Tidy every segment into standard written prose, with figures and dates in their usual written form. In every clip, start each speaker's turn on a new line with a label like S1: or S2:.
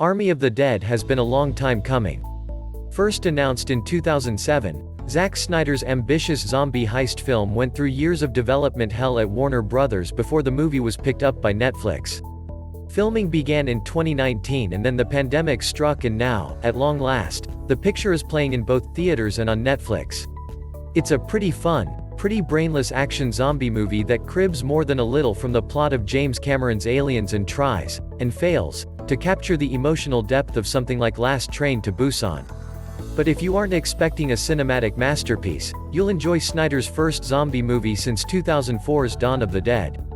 S1: Army of the Dead has been a long time coming. First announced in 2007, Zack Snyder's ambitious zombie heist film went through years of development hell at Warner Bros. Before the movie was picked up by Netflix. Filming began in 2019 and then the pandemic struck, and now, at long last, the picture is playing in both theaters and on Netflix. It's a pretty fun, pretty brainless action zombie movie that cribs more than a little from the plot of James Cameron's Aliens and tries, and fails, to capture the emotional depth of something like Last Train to Busan. But if you aren't expecting a cinematic masterpiece, you'll enjoy Snyder's first zombie movie since 2004's Dawn of the Dead.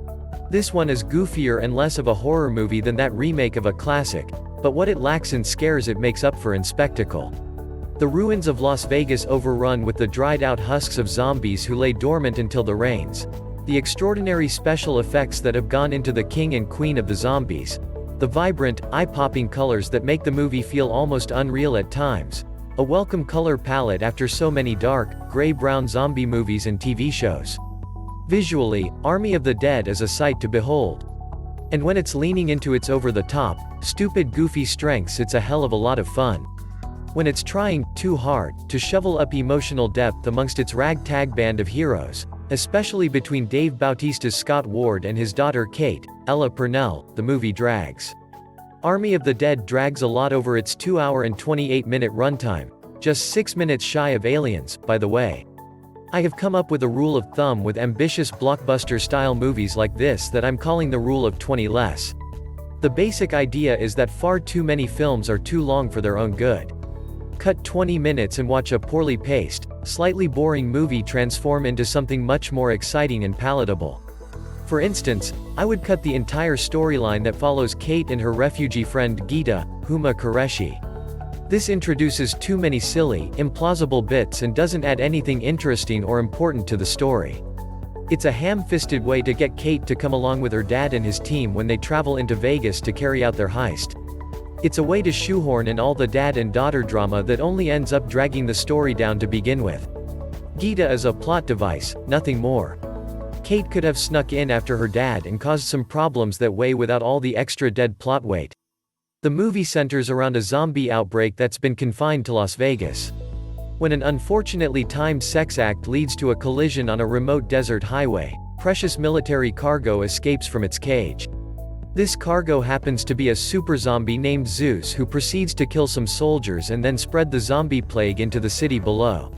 S1: This one is goofier and less of a horror movie than that remake of a classic, but what it lacks in scares it makes up for in spectacle. The ruins of Las Vegas overrun with the dried-out husks of zombies who lay dormant until the rains. The extraordinary special effects that have gone into the king and queen of the zombies. The vibrant, eye-popping colors that make the movie feel almost unreal at times. A welcome color palette after so many dark, gray-brown zombie movies and TV shows. Visually, Army of the Dead is a sight to behold. And when it's leaning into its over-the-top, stupid goofy strengths, it's a hell of a lot of fun. When it's trying, too hard, to shovel up emotional depth amongst its ragtag band of heroes, especially between Dave Bautista's Scott Ward and his daughter Kate, Ella Purnell, the movie drags. Army of the Dead drags a lot over its 2-hour and 28-minute runtime, just 6 minutes shy of Aliens, by the way. I have come up with a rule of thumb with ambitious blockbuster-style movies like this that I'm calling the rule of 20 less. The basic idea is that far too many films are too long for their own good. Cut 20 minutes and watch a poorly paced, slightly boring movie transform into something much more exciting and palatable. For instance, I would cut the entire storyline that follows Kate and her refugee friend Geeta, Huma Qureshi. This introduces too many silly, implausible bits and doesn't add anything interesting or important to the story. It's a ham-fisted way to get Kate to come along with her dad and his team when they travel into Vegas to carry out their heist. It's a way to shoehorn in all the dad and daughter drama that only ends up dragging the story down to begin with. Geeta is a plot device, nothing more. Kate could have snuck in after her dad and caused some problems that way without all the extra dead plot weight. The movie centers around a zombie outbreak that's been confined to Las Vegas. When an unfortunately timed sex act leads to a collision on a remote desert highway, precious military cargo escapes from its cage. This cargo happens to be a super zombie named Zeus who proceeds to kill some soldiers and then spread the zombie plague into the city below.